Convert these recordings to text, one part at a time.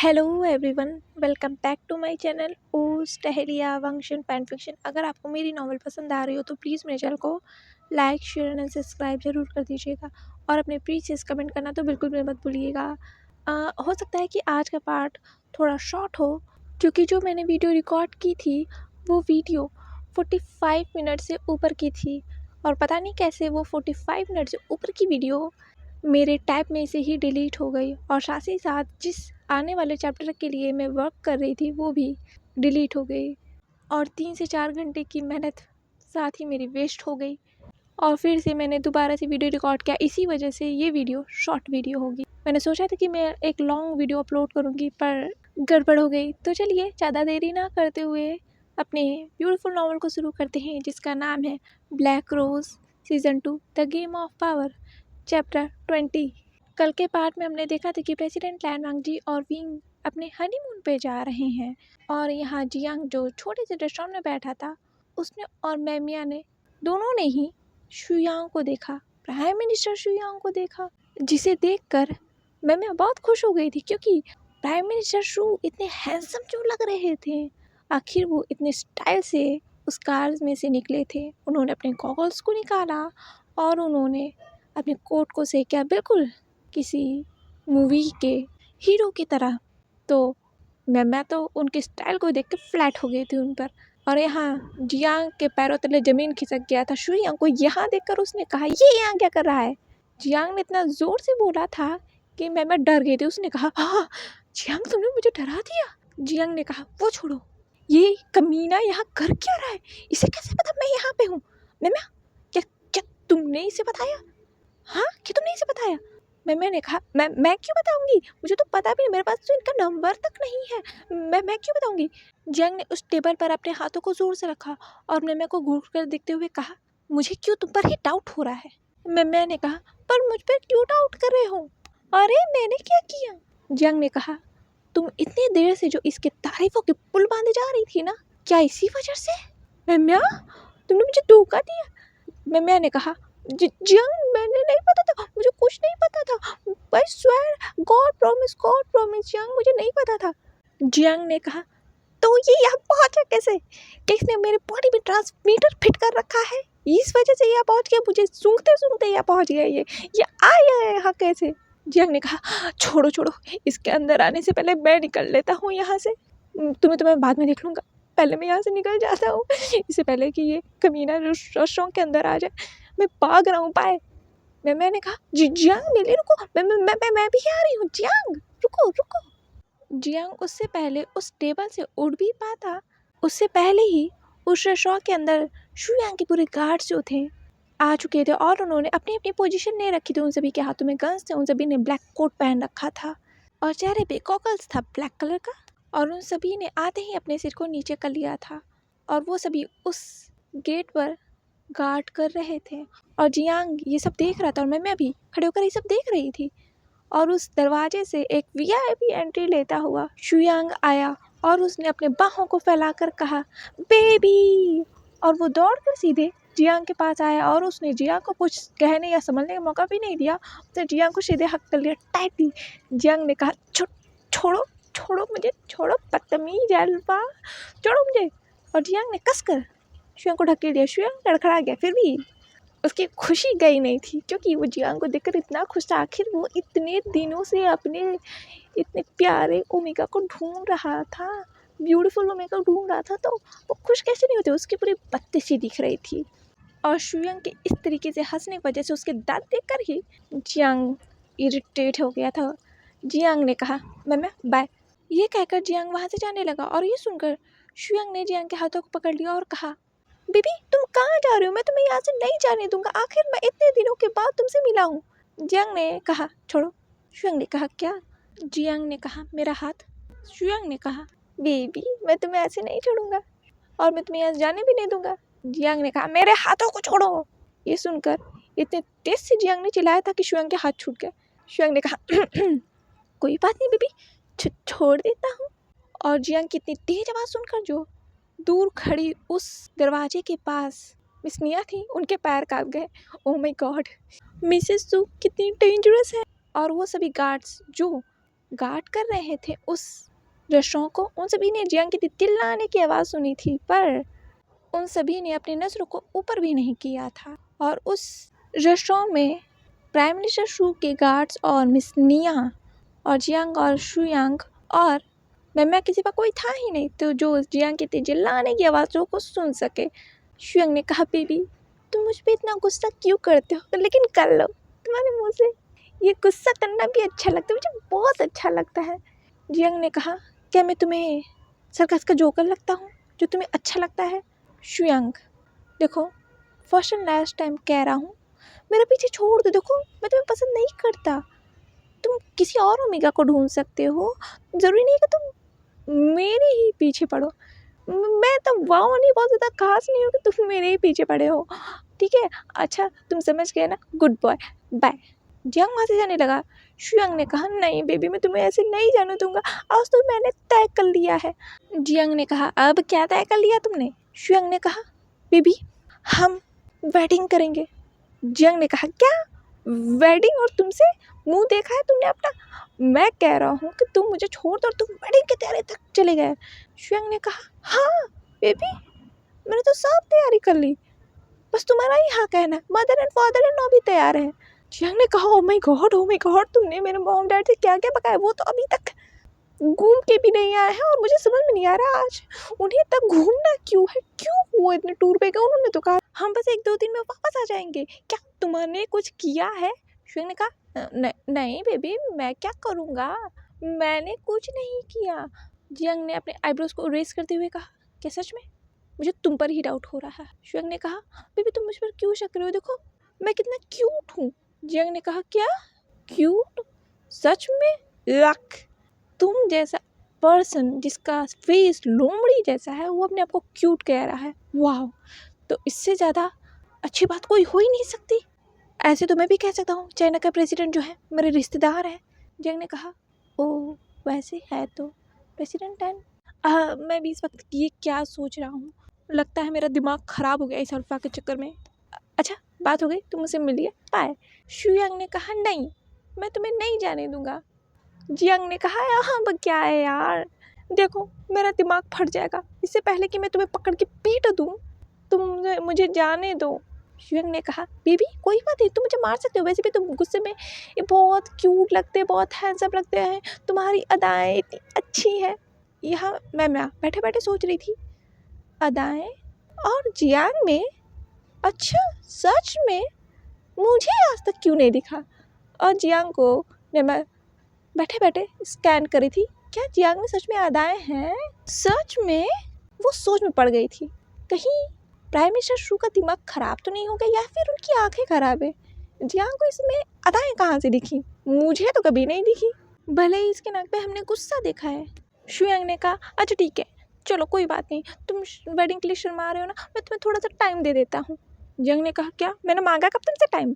Hello everyone, welcome back to my channel ओस टहलिया वंशन फैन फिक्शन। अगर आपको मेरी नॉवल पसंद आ रही हो तो प्लीज़ मेरे चैनल को लाइक शेयर एंड सब्सक्राइब ज़रूर कर दीजिएगा और अपने प्रीवियस कमेंट करना तो बिल्कुल भी मत भूलिएगा। हो सकता है कि आज का पार्ट थोड़ा शॉर्ट हो, क्योंकि जो मैंने वीडियो रिकॉर्ड की थी वो वीडियो 45 मिनट से ऊपर की थी और पता नहीं कैसे वो 45 मिनट से ऊपर की वीडियो मेरे टैब में से ही डिलीट हो गई और साथ ही साथ जिस आने वाले चैप्टर के लिए मैं वर्क कर रही थी वो भी डिलीट हो गई और 3 से 4 घंटे की मेहनत साथ ही मेरी वेस्ट हो गई। और फिर से मैंने दोबारा से वीडियो रिकॉर्ड किया, इसी वजह से ये वीडियो शॉर्ट वीडियो होगी। मैंने सोचा था कि मैं एक लॉन्ग वीडियो अपलोड करूँगी पर गड़बड़ हो गई। तो चलिए ज़्यादा देरी ना करते हुए अपने ब्यूटीफुल नॉवल को शुरू करते हैं, जिसका नाम है black rose season 2 the game of power chapter 20। कल के पार्ट में हमने देखा था कि प्रेसिडेंट लैन वांगजी और विंग अपने हनीमून पे जा रहे हैं और यहाँ जियांग जो छोटे से रेस्टोरेंट में बैठा था उसने और मैमिया ने दोनों ने ही शुयांग को देखा, प्राइम मिनिस्टर शुयांग को देखा, जिसे देखकर मैमिया बहुत खुश हो गई थी क्योंकि प्राइम मिनिस्टर शू इतने हैंडसम जो लग रहे थे। आखिर वो इतने स्टाइल से उस कार में से निकले थे। उन्होंने अपने गॉगल्स को निकाला और उन्होंने अपने कोट को सेका, बिल्कुल किसी मूवी के हीरो की तरह। तो मैं तो उनके स्टाइल को देख के फ्लैट हो गई थी उन पर। और यहाँ जियांग के पैरों तले ज़मीन खिसक गया था। शुयांग को यहाँ देखकर उसने कहा, ये यहाँ क्या कर रहा है। जियांग ने इतना ज़ोर से बोला था कि मैं डर गई थी। उसने कहा, हाँ जियांग तुमने मुझे डरा दिया। जियांग ने कहा, वो छोड़ो, ये कमीना यहाँ कर क्या रहा है, इसे कैसे पता मैं यहाँ पे हूँ। मैं क्या क्या तुमने इसे बताया? हाँ, कि तुमने इसे बताया? मैंने कहा, मैं क्यों बताऊंगी, मुझे तो पता भी नहीं, मेरे पास तो इनका नंबर तक नहीं है, मैं क्यों बताऊंगी। जियांग ने उस टेबल पर अपने हाथों को जोर से रखा और मैमे को घूर कर देखते हुए कहा, मुझे क्यों तुम पर ही डाउट हो रहा है। मैंने कहा, पर मुझ पर क्यों डाउट कर रहे हो? अरे मैंने क्या किया? जियांग ने कहा, तुम इतनी देर से जो इसके तारीफों के पुल बांधे जा रही थी ना, क्या इसी वजह से? मैम्या, तुमने मुझे धोखा दिया। मैंने कहा, जियांग मैंने नहीं पता था, मुझे कुछ नहीं पता था, I swear, God promise Jiang, मुझे नहीं पता था। जियांग ने कहा, तो ये यहाँ पहुंचा कैसे? किसने मेरे बॉडी में ट्रांसमीटर फिट कर रखा है, इस वजह से यहाँ पहुंच गया, मुझे सूंघते सूंघते यहाँ पहुंच गया। ये आया है यहाँ कैसे? जियांग ने कहा, छोड़ो छोड़ो, इसके अंदर आने से पहले मैं निकल लेता हूँ यहाँ से। तुम्हें बाद में देख लूँगा, पहले मैं यहाँ से निकल जाता हूँ, इससे पहले कि ये कमीना रेस्टोरेंट के अंदर आ जाए। मैं भाग रहा हूँ, बाय। मैंने कहा, जियांग मेरे रुको, मैं भी आ रही हूँ, जियांग रुको रुको। जियांग उससे पहले उस टेबल से उठ भी पाता, उससे पहले ही उस रेस्टोरेंट के अंदर शुयांग के पूरे गार्ड्स जो थे आ चुके थे और उन्होंने अपनी अपनी पोजीशन ले रखी थी। उन सभी के हाथों में गन्स थे, उन सभी ने ब्लैक कोट पहन रखा था और चेहरे पे गॉगल्स था ब्लैक कलर का। और उन सभी ने आते ही अपने सिर को नीचे कर लिया था और वो सभी उस गेट पर गार्ड कर रहे थे। और जियांग ये सब देख रहा था और मैं भी खड़े होकर ये सब देख रही थी। और उस दरवाजे से एक वीआईपी एंट्री लेता हुआ शुयांग आया और उसने अपने बाहों को फैलाकर कहा, बेबी। और वो दौड़कर सीधे जियांग के पास आया और उसने जियांग को कुछ कहने या समझने का मौका भी नहीं दिया। उसने जियांग को सीधे हक कर लिया टाइटली। जियांग ने कहा, छोड़ो छोड़ो मुझे, छोड़ो बदतमीज अल्फा, छोड़ो मुझे। और जियांग ने कसकर शुयांग को ढकेल दिया। शुयांग लड़खड़ा गया, फिर भी उसकी खुशी गई नहीं थी क्योंकि वो जियांग को देखकर इतना खुश था। आखिर वो इतने दिनों से अपने इतने प्यारे ओमेगा को ढूंढ रहा था, ब्यूटीफुल ओमेगा ढूंढ रहा था, तो वो खुश कैसे नहीं होते। उसकी पूरी बत्तीसी दिख रही थी और शुयांग के इस तरीके से हंसने की वजह से उसके दांत देखकर ही जियांग इरिटेट हो गया था। जियांग ने कहा, मैं बाय। ये कहकर जियांग वहाँ से जाने लगा और ये सुनकर शुयांग ने जियांग के हाथों को पकड़ लिया और कहा, बेबी तुम कहाँ जा रहे हो, मैं तुम्हें यहाँ से नहीं जाने दूंगा, आखिर मैं इतने दिनों के बाद तुमसे मिला हूँ। जियांग ने कहा, छोड़ो। शुयांग ने कहा, क्या? जियांग ने कहा, मेरा हाथ। शुयांग ने कहा, बेबी मैं तुम्हें ऐसे नहीं छोड़ूंगा और मैं तुम्हें यहाँ जाने भी नहीं दूंगा। जियांग ने कहा, मेरे हाथों को छोड़ो। ये सुनकर इतने तेज से जियांग ने चिल्लाया था कि शुयांग के हाथ छूट गए। शुयांग ने कहा, कोई बात नहीं बेबी, छोड़ देता हूँ। और जियांग की इतनी तेज आवाज़ सुनकर जो दूर खड़ी उस दरवाजे के पास मिस निया थी, उनके पैर कांप गए। ओह माय गॉड, मिसेस सू कितनी डेंजरस है। और वो सभी गार्ड्स जो गार्ड कर रहे थे उस रेस्टोरेंट को, उन सभी ने जियांग की चिल्लाने की आवाज़ सुनी थी, पर उन सभी ने अपनी नज़रों को ऊपर भी नहीं किया था। और उस रेस्टोरेंट में प्राइम मिनिस्टर शू के गार्ड्स और मिस निया और जियांग और शुयांग और मैम्या के सिवा कोई था ही नहीं तो जो जियांग की चिल्लाने की आवाज़ों को सुन सके। शुयांग ने कहा, बेबी तुम मुझ पे इतना गुस्सा क्यों करते हो, लेकिन कर लो, तुम्हारे मुँह से ये गुस्सा करना भी अच्छा लगता है, मुझे बहुत अच्छा लगता है। जियांग ने कहा, क्या मैं तुम्हें सर्कस का जोकर लगता हूँ जो तुम्हें अच्छा लगता है? शुयांग, देखो फर्स्ट एंड लास्ट टाइम कह रहा हूँ, मेरा पीछे छोड़ दो, देखो मैं तुम्हें पसंद नहीं करता, तुम किसी और ओमेगा को ढूंढ सकते हो, ज़रूरी नहीं कि तुम मेरे ही पीछे पड़ो। मैं तो वाओ नहीं, बहुत ज़्यादा खास नहीं हो कि तुम मेरे ही पीछे पड़े हो, ठीक है? अच्छा तुम समझ गए ना, गुड बॉय, बाय। जियांग वहाँ से जाने लगा। शुयांग ने कहा, नहीं बेबी मैं तुम्हें ऐसे नहीं जाने दूंगा, आज तो मैंने तय कर लिया है। जियांग ने कहा, अब क्या तय कर लिया तुमने? शुयांग ने कहा, बेबी हम वेडिंग करेंगे। जियांग ने कहा, क्या वेडिंग, और तुमसे मुंह देखा है तुमने अपना? मैं कह रहा हूँ कि तुम मुझे छोड़ दो और तुम वेडिंग की तैयारी तक चले गए। शुयांग ने कहा, हाँ बेबी मैंने तो सब तैयारी कर ली, बस तुम्हारा ही हाँ कहना है, मदर एंड फादर एंड नो भी तैयार है। जियांग ने कहा, ओ माय गॉड तुमने मेरे मॉम डैड से क्या क्या पकाया, वो तो अभी तक घूम के भी नहीं आए हैं और मुझे समझ में नहीं आ रहा आज उन्हें तक घूमना क्यों है, क्यों वो इतने टूर पे गए? उन्होंने तो कहा हम बस 1-2 दिन में वापस आ जाएंगे, क्या तुमने कुछ किया है? शुयांग ने कहा, नहीं बेबी मैं क्या करूँगा, मैंने कुछ नहीं किया। जियांग ने अपने आईब्रोज को रेस करते हुए कहा, क्या सच में? मुझे तुम पर ही डाउट हो रहा है। शुयांग ने कहा, बेबी तुम मुझ पर क्यों शक रहे हो, देखो मैं कितना क्यूट हूँ। जियांग ने कहा, क्या क्यूट? सच में? लक, तुम जैसा पर्सन जिसका फेस लोमड़ी जैसा है वो अपने आप को क्यूट कह रहा है, वाह, तो इससे ज़्यादा अच्छी बात कोई हो ही नहीं सकती। ऐसे तो मैं भी कह सकता हूँ, चाइना का प्रेसिडेंट जो है मेरे रिश्तेदार है। जियांग ने कहा, ओ वैसे है तो प्रेसिडेंट है। मैं भी इस वक्त ये क्या सोच रहा हूँ, लगता है मेरा दिमाग ख़राब हो गया इस अल्फा के चक्कर में। अच्छा बात हो गई, तुम मुझसे मिलिए, बाय। शुयांग ने कहा, नहीं मैं तुम्हें नहीं जाने दूंगा। जियांग ने कहा, यहाँ पर क्या है यार, देखो मेरा दिमाग फट जाएगा, इससे पहले कि मैं तुम्हें पकड़ के पीट दूँ, तुम मुझे जाने दो। शुयांग ने कहा, बेबी कोई बात नहीं, तुम मुझे मार सकते हो, वैसे भी तुम गुस्से में ये बहुत क्यूट लगते हैं, बहुत हैंडसम लगते हैं, तुम्हारी अदाएँ इतनी अच्छी हैं। यहाँ मैं बैठे बैठे सोच रही थी, अदाएँ और जियांग में, अच्छा सच में, मुझे आज तक क्यों नहीं दिखा? और जियांग को मैं बैठे बैठे स्कैन करी थी, क्या जियांग में सच में अदाएँ हैं? सच में वो सोच में पड़ गई थी, कहीं प्राइम मिनिस्टर शू का दिमाग खराब तो नहीं हो गया या फिर उनकी आंखें खराब है। जियांग को इसमें अदाएँ कहाँ से दिखी? मुझे तो कभी नहीं दिखी, भले ही इसके नाक पे हमने गुस्सा देखा है। शुयांग ने कहा, अच्छा ठीक है चलो कोई बात नहीं, तुम वेडिंग के लिए शर्मा रहे हो ना, मैं तुम्हें थोड़ा सा टाइम दे देता हूँ। जियांग ने कहा, क्या मैंने मांगा कब तुमसे टाइम?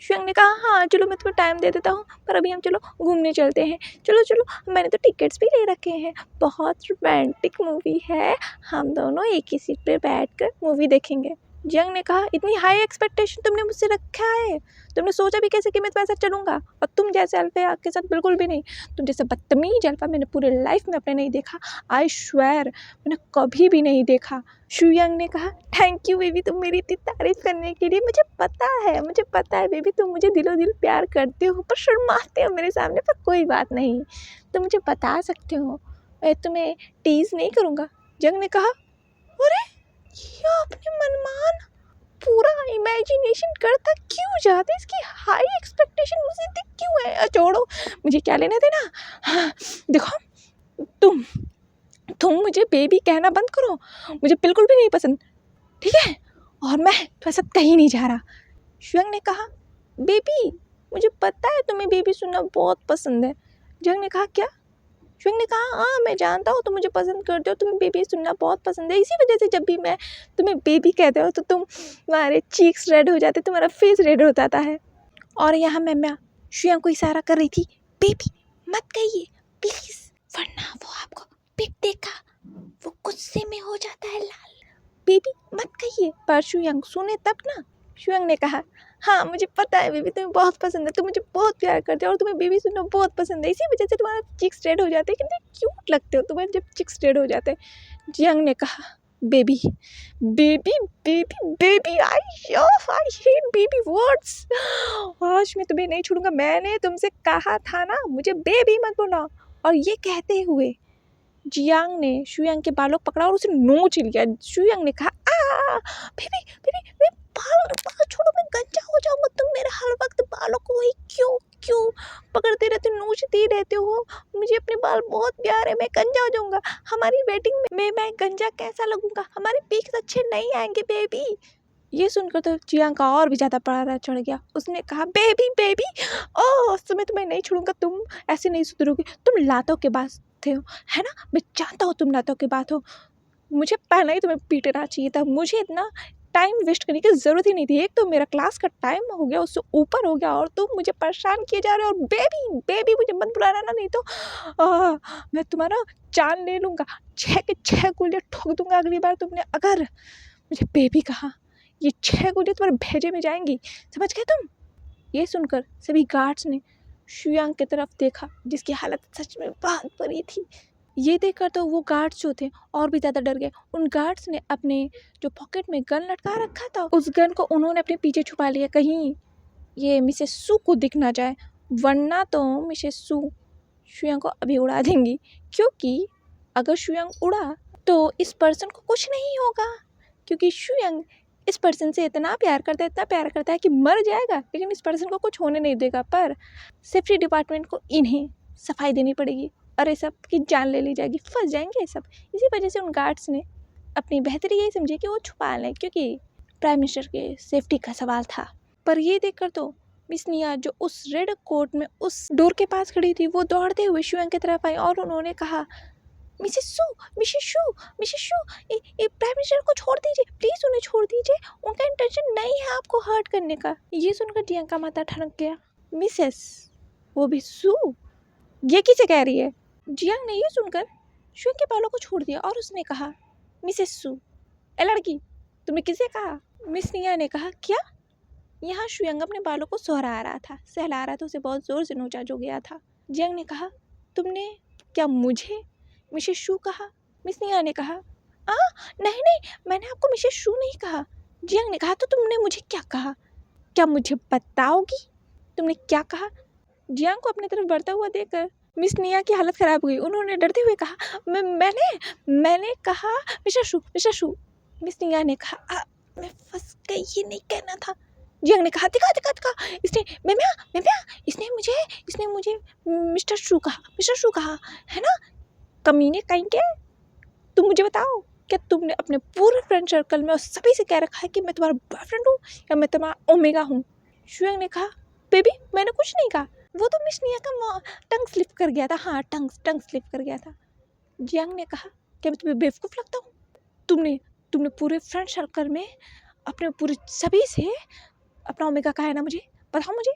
शुयांग ने कहा, हाँ चलो मैं तुम्हें टाइम दे देता हूँ, पर अभी हम चलो घूमने चलते हैं। चलो चलो मैंने तो टिकट्स भी ले रखे हैं, बहुत रोमांटिक मूवी है, हम दोनों एक ही सीट पे बैठकर मूवी देखेंगे। जियांग ने कहा, इतनी हाई एक्सपेक्टेशन तुमने मुझसे रखा है, तुमने सोचा भी कैसे कि मैं तुम्हारे साथ चलूँगा? और तुम जैसे अल्फा के साथ बिल्कुल भी नहीं, तुम जैसे बदतमीज अल्फा मैंने पूरे लाइफ में अपने नहीं देखा, आई स्वेयर मैंने कभी भी नहीं देखा। शुयांग ने कहा, थैंक यू बेबी तुम मेरी इतनी तारीफ़ करने के लिए, मुझे पता है बेबी तुम मुझे दिलो दिल प्यार करते हो, पर शर्माते हो मेरे सामने, पर कोई बात नहीं, तुम मुझे बता सकते हो, मैं तुम्हें टीज़ नहीं करूँगा। जियांग ने कहा, अरे ये अपने मनमान पूरा इमेजिनेशन करता क्यों जाते, इसकी हाई एक्सपेक्टेशन मुझसे इतनी क्यों है? छोड़ो मुझे क्या लेना देना। हाँ देखो तुम मुझे बेबी कहना बंद करो, मुझे बिल्कुल भी नहीं पसंद, ठीक है? और मैं तुम्हारे साथ कहीं नहीं जा रहा। शुयांग ने कहा, बेबी मुझे पता है तुम्हें बेबी सुनना बहुत पसंद है। जियांग ने कहा, क्या? शुयांग ने कहा, हाँ मैं जानता हूँ तुम मुझे पसंद करते हो, तुम्हें बेबी सुनना बहुत पसंद है, इसी वजह से जब भी मैं तुम्हें बेबी कहते हो तो तुम्हारे चीक्स रेड हो जाते, तुम्हारा फेस रेड हो जाता है। और यहाँ मैं शुयांग को इशारा कर रही थी, बेबी मत कहिए प्लीज़, वरना वो आपको पिट देगा, वो गुस्से में हो जाता है लाल, बेबी मत कहिए। पर शुयांग सुने तब ना, शुयंग ने कहा, हाँ मुझे पता है बेबी तुम्हें बहुत पसंद है, तुम मुझे बहुत प्यार करते हो और तुम्हें बेबी सुनना बहुत पसंद है, इसी वजह से तुम्हारा चिक्स रेड हो जाते हैं, कितने क्यूट लगते हो तुम्हें जब चिक्स रेड हो जाते हैं। जियांग ने कहा, baby baby baby baby I hate baby words, आज मैं तुम्हें नहीं छोड़ूंगा, मैंने तुमसे कहा था ना मुझे बेबी मत बोला। और ये कहते हुए जियांग ने शुयांग के बालों को पकड़ा और उसे नोच लिया। शुयांग ने कहा, बेबी बेबी मैं बाल छोड़ो, मैं गंजा हो जाऊंगा, तुम मेरे हर वक्त बालों को वही क्यों क्यों पकड़ते रहते हो, नोचते रहते हो, मुझे अपने बाल बहुत प्यार है, मैं गंजा हो जाऊंगा, हमारी वेडिंग में मैं गंजा कैसा लगूंगा, हमारे पिक्स अच्छे नहीं आएंगे बेबी। ये सुनकर तो जियांग का और भी ज़्यादा पारा चढ़ गया। उसने कहा, बेबी बेबी ओह मैं तुम्हें नहीं छोड़ूंगा, तुम ऐसे नहीं सुधरोगे, तुम लातों के बात थे हो, है ना, मैं जानता हूँ तुम लातों के बात हो, मुझे पहले ही तुम्हें पीटना चाहिए था, मुझे इतना टाइम वेस्ट करने की ज़रूरत ही नहीं थी, एक तो मेरा क्लास का टाइम हो गया उससे ऊपर हो गया और तुम मुझे परेशान किए जा रहे हो, और बेबी बेबी मुझे मत बुलाना ना, नहीं तो मैं तुम्हारा जान ले लूँगा, 6 के 6 गोलियाँ ठोक दूंगा अगली बार तुमने अगर मुझे बेबी कहा, ये 6 गोलियाँ तुम्हारे भेजे में जाएंगी, समझ गए तुम। ये सुनकर सभी गार्ड्स ने शुयांग की तरफ देखा जिसकी हालत सच में बहुत बुरी थी। ये देखकर तो वो गार्ड्स जो थे और भी ज़्यादा डर गए। उन गार्ड्स ने अपने जो पॉकेट में गन लटका रखा था उस गन को उन्होंने अपने पीछे छुपा लिया, कहीं ये मिसेस सू को दिख ना जाए, वरना तो मिसेस सू शुयांग को अभी उड़ा देंगी, क्योंकि अगर शुयांग उड़ा तो इस पर्सन को कुछ नहीं होगा, क्योंकि शुयांग इस पर्सन से इतना प्यार करता है कि मर जाएगा, लेकिन इस पर्सन को कुछ होने नहीं देगा। पर सेफ्टी डिपार्टमेंट को इन्हें सफाई देनी पड़ेगी और ये सब की जान ले ली जाएगी, फंस जाएंगे ये सब। इसी वजह से उन गार्ड्स ने अपनी बेहतरी यही समझी कि वो छुपा लें, क्योंकि प्राइम मिनिस्टर के सेफ्टी का सवाल था। पर ये देखकर तो मिस निया जो उस रेड कोट में उस डोर के पास खड़ी थी, वो दौड़ते हुए शुयांग की तरफ आई और उन्होंने कहा, मिसेस शू, ये प्राइम मिनिस्टर को छोड़ दीजिए, प्लीज़ उन्हें छोड़ दीजिए, उनका इंटेंशन नहीं है आपको हर्ट करने का। ये सुनकर जियांग का माथा ठनक गया, मिसेस, वो भी शू, ये किसे कह रही है। जियांग ने ये सुनकर शुयांग के बालों को छोड़ दिया और उसने कहा, मिसेस शू, ए लड़की, तुमने किसे कहा। मिस निया ने कहा, क्या। यहाँ शुयांग अपने बालों को सहला रहा था, उसे बहुत ज़ोर से नोचा जो गया था। जियांग ने कहा, तुमने क्या मुझे मिसेस शू कहा। मिस निया ने कहा, नहीं मैंने आपको मिसेस शू नहीं कहा। जियांग ने कहा, तो तुमने मुझे क्या कहा, क्या मुझे बताओगी तुमने क्या कहा। जियांग को अपनी तरफ बढ़ता हुआ देखकर मिस निया की हालत ख़राब हो गई। उन्होंने डरते हुए कहा, मैंने कहा मिस्टर शू। मिस निया ने कहा, मैं फंस गई, ये नहीं कहना था। जियांग ने कहा, दिखा, इसने मुझे मिस्टर शू कहा है ना, कमीने कहीं के। तुम मुझे बताओ, क्या तुमने अपने पूरे फ्रेंड सर्कल में और सभी से कह रखा है कि मैं तुम्हारा बॉयफ्रेंड हूँ या मैं तुम्हारा ओमेगा हूँ। शुयांग ने कहा, बेबी मैंने कुछ नहीं कहा, वो तो मिस निया का टंग स्लिप कर गया था। हाँ, टंग स्लिप कर गया था। जियांग ने कहा, क्या मैं तुम्हें बेवकूफ़ लगता हूँ। तुमने पूरे फ्रेंड सर्कल में अपने पूरे सभी से अपना ओमेगा कहा है ना, मुझे बताओ मुझे।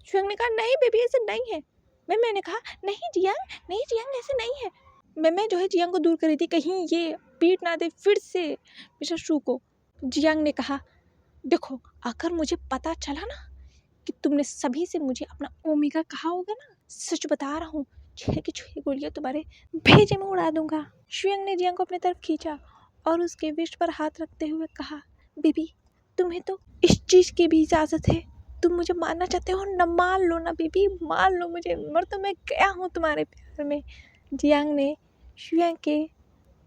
शुयांग ने कहा, नहीं बेबी ऐसे नहीं है। मैंने कहा, नहीं जियांग ऐसे नहीं है। मैं जो है जियांग को दूर करी थी, कहीं ये पीट ना दे फिर से मिस्टर शू को। जियांग ने कहा, देखो अगर मुझे पता चला ना कि तुमने सभी से मुझे अपना ओमेगा कहा होगा ना, सच बता रहा हूँ, 6 की 6 गोलियाँ तुम्हारे भेजे में उड़ा दूंगा। शुयांग ने जियांग को अपनी तरफ खींचा और उसके विष्ट पर हाथ रखते हुए कहा, बेबी तुम्हें तो इस चीज़ की भी इजाज़त है, तुम मुझे मानना चाहते हो न, मान लो ना बेबी, मान लो मुझे, मर तो मैं गया हूँ तुम्हारे प्यार में। जियांग ने शुयांग के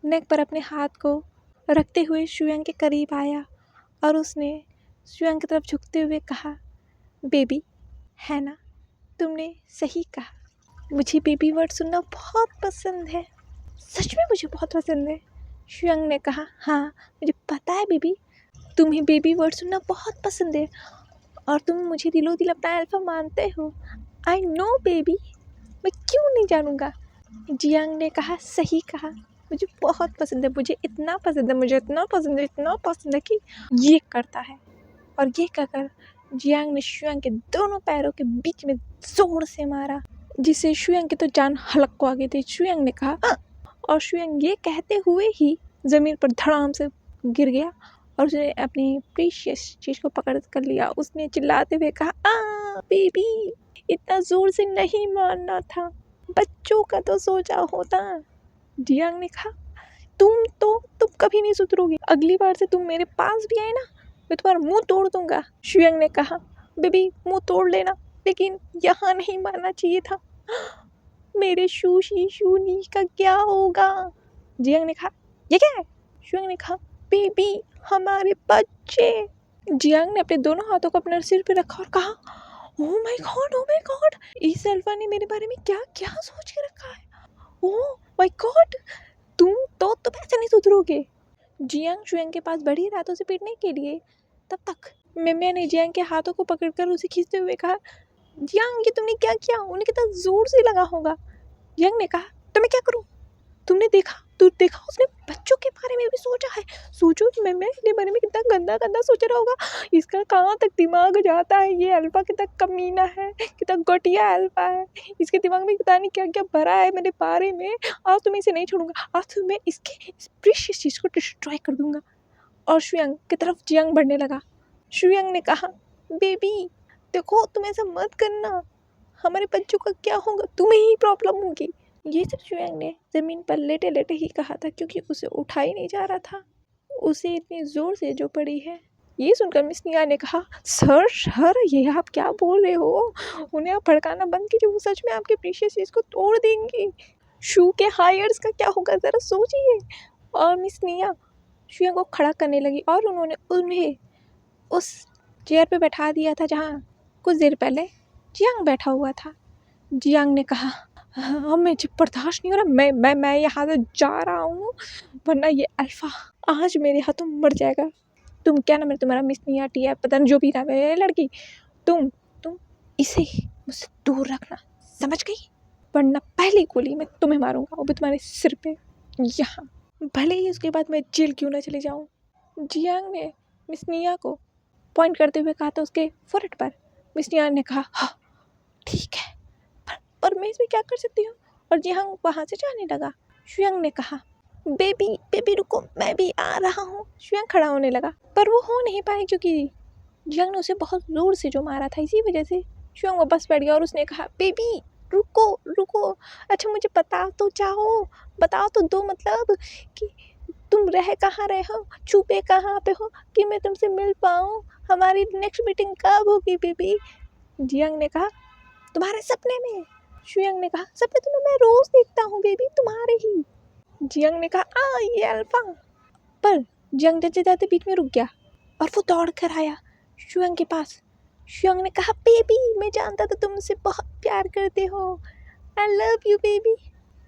नेक पर अपने हाथ को रखते हुए शुयांग के करीब आया और उसने शुयांग की तरफ झुकते हुए कहा, बेबी है ना, तुमने सही कहा, मुझे बेबी वर्ड सुनना बहुत पसंद है, सच में मुझे बहुत पसंद है। शुयांग ने कहा, हाँ मुझे पता है बेबी, तुम्हें बेबी वर्ड सुनना बहुत पसंद है और तुम मुझे दिलो दिल अपना अल्फा मानते हो। आई नो बेबी, मैं क्यों नहीं जानूँगा। जियांग ने कहा, सही कहा, मुझे बहुत पसंद है, मुझे इतना पसंद है कि ये करता है। और ये कहकर जियांग ने शुयांग के दोनों पैरों के बीच में जोर से मारा, जिससे शुयांग की तो जान हलक को आ गई थी। शुयांग ने कहा, और शुयांग ये कहते हुए ही ज़मीन पर धड़ाम से गिर गया और उसने अपनी प्रीशियस चीज़ को पकड़ कर लिया। उसने चिल्लाते हुए कहा, बेबी, इतना ज़ोर से नहीं मारना था, बच्चों का तो सोचा होता। जियांग ने कहा, तुम कभी नहीं सुधरोगी, अगली बार से तुम मेरे पास भी आए ना, मैं तुम्हारा मुंह तोड़ दूंगा। शुयांग ने कहा, बेबी, मुंह तोड़ लेना, लेकिन यहाँ नहीं मारना चाहिए था। मेरे शूनी का क्या होगा? जियांग ने कहा, ये क्या है? शुयांग ने कहा, बेबी, हमारे बच्चे। जियांग ने अपने दोनों हाथों को अपने सिर पे रखा और कहा, ओह माय गॉड, इस अल्फा ने मेरे बारे में क्या क्या सोच के रखा है। ओह माय गॉड, तुम ऐसे नहीं सुधरोगे। जियांग शुयांग के पास बढ़ी रातों से पीटने के लिए। तब तक मिमिया ने जियांग के हाथों को पकड़कर उसे खींचते हुए कहा, जियांग, ये तुमने क्या किया? उन्हें कितना जोर से लगा होगा। जियांग ने कहा, तो मैं क्या करूं? तुमने देखा उसने बच्चों के बारे में भी सोचा है। सोचो मिमिया के बारे में कितना गंदा सोच रहा होगा। इसका कहाँ तक दिमाग जाता है, ये अल्फा कितना कमीना है, कितना घटिया अल्फा है। इसके दिमाग में पता नहीं क्या क्या भरा है मेरे बारे में। आज तो मैं इसे नहीं छोड़ूंगा, आज तो मैं इसके इस प्रीशियस चीज़ को डिस्ट्रॉय कर दूंगा। और शुयांग की तरफ जियांग बढ़ने लगा। शुयांग ने कहा, बेबी, देखो, तुम ऐसा मत करना, हमारे बच्चों का क्या होगा, तुम्हें ही प्रॉब्लम होगी। ये सब शुयांग ने ज़मीन पर लेटे लेटे ही कहा था, क्योंकि उसे उठा ही नहीं जा रहा था। उसे इतनी ज़ोर से जो पड़ी है। ये सुनकर मिस निया ने कहा, सर, ये आप क्या बोल रहे हो? उन्हें आप भड़काना बंद कीजिए, वो सच में आपके प्रीशियस चीज़ को तोड़ देंगी। शू के हायर्स का क्या होगा, ज़रा सोचिए। और मिस निया शुयांग को खड़ा करने लगी और उन्होंने उन्हें उस चेयर पे बैठा दिया था जहाँ कुछ देर पहले जियांग बैठा हुआ था। जियांग ने कहा, हाँ, मुझे बर्दाश्त नहीं हो रहा, मैं यहाँ से जा रहा हूँ, वरना ये अल्फा आज मेरे हाथों मर जाएगा। तुम क्या नाम है तुम्हारा? मिस निया, टिया, पता नहीं जो भी नाम है लड़की, तुम इसे मुझसे दूर रखना, समझ गई? वरना पहली गोली मैं तुम्हें मारूंगा, वो भी तुम्हारे सिर पे, यहाँ, भले ही उसके बाद मैं जेल क्यों ना चले जाऊँ। जियांग ने मिस निया को पॉइंट करते हुए कहा था उसके फोrehead पर। मिस निया ने कहा, हाँ ठीक है, पर मैं इसमें क्या कर सकती हूँ? और जियांग वहाँ से जाने लगा। शुयांग ने कहा, बेबी रुको, मैं भी आ रहा हूँ। शुयांग खड़ा होने लगा, पर वो हो नहीं पाया क्योंकि जियांग ने उसे बहुत जोर से जो मारा था, इसी वजह से शुयांग वापस बैठ गया और उसने कहा, बेबी रुको, अच्छा मुझे बताओ तो दो, मतलब कि तुम रह कहाँ रहे हो, छुपे कहाँ पे हो, कि मैं तुमसे मिल पाऊँ। हमारी नेक्स्ट मीटिंग कब होगी बेबी? जियांग ने कहा, तुम्हारे सपने में। शुयांग ने कहा, सपने तो मैं रोज देखता हूँ बेबी, तुम्हारे ही। जियांग ने कहा, ये अल्फा। पर जियांग जाते जाते बीच में रुक गया और वो दौड़ कर आया शुयांग के पास। शुयांग ने कहा, बेबी, मैं जानता था तुम मुझसे बहुत प्यार करते हो, आई लव यू बेबी।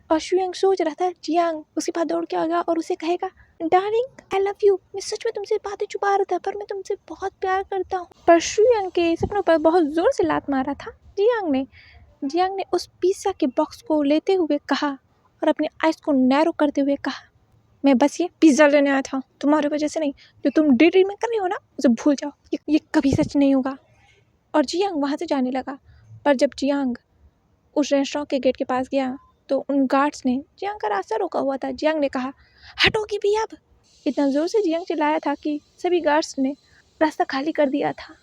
और शुयांग सोच रहा था जियांग उसके पास दौड़ के आ गया और उसे कहेगा, डार्लिंग, आई लव यू, मैं सच में तुमसे बातें छुपा रहा था, पर मैं तुमसे बहुत प्यार करता हूँ। पर शुयांग के सपनों पर बहुत जोर से लात मारा था जियांग ने उस पिज़्ज़ा के बॉक्स को लेते हुए कहा और अपने आइज़ को नैरो करते हुए कहा, मैं बस ये पिज़्ज़ा लेने आया था, तुम्हारी वजह से नहीं। जो तुम ड्रीम में कर रही हो ना, उसे भूल जाओ, ये कभी सच नहीं होगा। और जियांग वहाँ से जाने लगा। पर जब जियांग उस रेस्टोरेंट के गेट के पास गया तो उन गार्ड्स ने जियांग का रास्ता रोका हुआ था। जियांग ने कहा, हटोगी भी अब? इतना ज़ोर से जियांग चिल्लाया था कि सभी गार्ड्स ने रास्ता खाली कर दिया था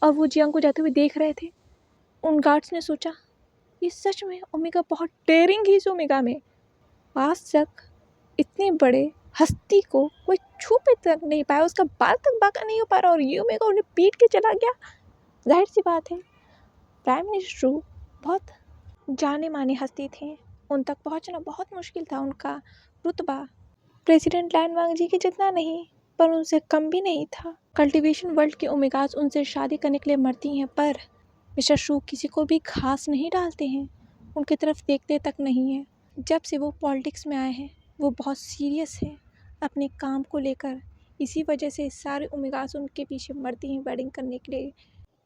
और वो जियांग को जाते हुए देख रहे थे। उन गार्ड्स ने सोचा, ये सच में ओमेगा बहुत डेयरिंग है। इस ओमेगा में आज तक इतने बड़े हस्ती को कोई छू पे तक नहीं पाया, उसका बाल तक बाका नहीं हो पा रहा, और ये ओमेगा उन्हें पीट के चला गया। जाहिर सी बात है, प्राइम मिनिस्टर बहुत जाने माने हस्ती थे, उन तक पहुंचना बहुत मुश्किल था। उनका रुतबा प्रेसिडेंट लैन वांग जी के जितना नहीं, पर उनसे कम भी नहीं था। कल्टीवेशन वर्ल्ड के ओमेगास उनसे शादी करने के लिए मरती हैं, पर मिस्टर शू किसी को भी घास नहीं डालते हैं, उनकी तरफ देखते तक नहीं है। जब से वो पॉलिटिक्स में आए हैं, वो बहुत सीरियस है अपने काम को लेकर। इसी वजह से सारे ओमेगास उनके पीछे मरती हैं वेडिंग करने के लिए,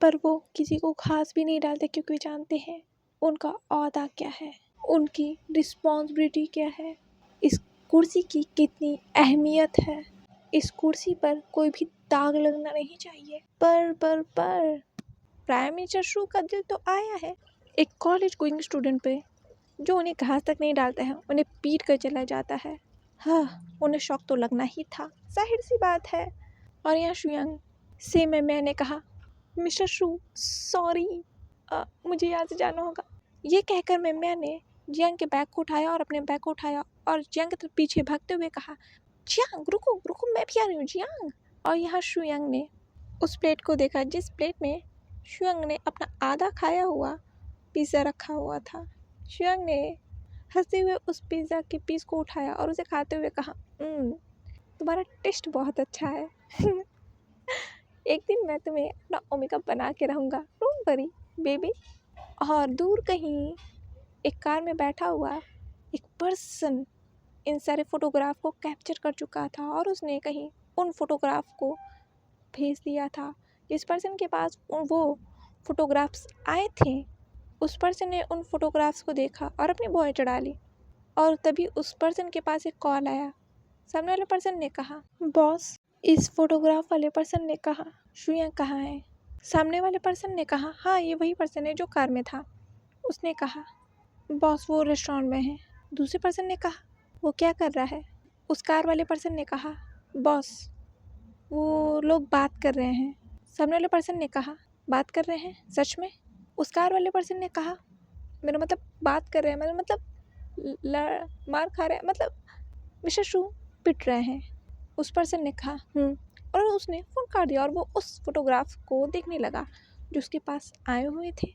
पर वो किसी को घास भी नहीं डालते, क्योंकि जानते हैं उनका ओहदा क्या है, उनकी रिस्पॉन्सिबिलिटी क्या है, इस कुर्सी की कितनी अहमियत है। इस कुर्सी पर कोई भी दाग लगना नहीं चाहिए। पर प्राइम मिनिस्टर शू का दिल तो आया है एक कॉलेज गोइंग स्टूडेंट पे, जो उन्हें घास तक नहीं डालता है, उन्हें पीट कर चला जाता है। हाँ, उन्हें शौक तो लगना ही था, जाहिर सी बात है। और यहाँ शुयांग से मैंने कहा, मिस्टर शू सॉरी, मुझे यहाँ से जाना होगा। ये कहकर मैम्या ने जियांग के बैग को उठाया और अपने बैग को उठाया और जियांग की तरफ पीछे भागते हुए कहा, जियांग रुको रुको, मैं भी आ रही हूँ जियांग। और यहाँ शुयांग ने उस प्लेट को देखा जिस प्लेट में शुयांग ने अपना आधा खाया हुआ पिज़्ज़ा रखा हुआ था। शुयांग ने हंसते हुए उस पिज़्ज़ा के पीस को उठाया और उसे खाते हुए कहा, तुम्हारा टेस्ट बहुत अच्छा है। एक दिन मैं तुम्हें अपना ओमेगा बना के रहूँगा, डोंट वरी बेबी। और दूर कहीं एक कार में बैठा हुआ एक पर्सन इन सारे फोटोग्राफ को कैप्चर कर चुका था और उसने कहीं उन फोटोग्राफ को भेज दिया था। जिस पर्सन के पास वो फोटोग्राफ्स आए थे, उस पर्सन ने उन फोटोग्राफ्स को देखा और अपनी भौहें चढ़ा ली। और तभी उस पर्सन के पास एक कॉल आया। सामने वाले पर्सन ने कहा, बॉस। इस फोटोग्राफ वाले पर्सन ने कहा, शुयांग कहाँ है? सामने वाले पर्सन ने कहा, हाँ ये वही पर्सन है जो कार में था। उसने कहा, बॉस वो रेस्टोरेंट में है। दूसरे पर्सन ने कहा, वो क्या कर रहा है? उस कार वाले पर्सन ने कहा, बॉस वो लोग बात कर रहे हैं। सामने वाले पर्सन ने कहा, बात कर रहे हैं सच में? उस कार वाले पर्सन ने कहा, मेरा मतलब बात कर रहे हैं, मेरा मतलब मार खा रहे हैं, मतलब मिस्टर शू पिट रहे हैं। उस पर्सन ने कहा और उसने फ़ोन काट दिया और वो उस फोटोग्राफ को देखने लगा जो उसके पास आए हुए थे।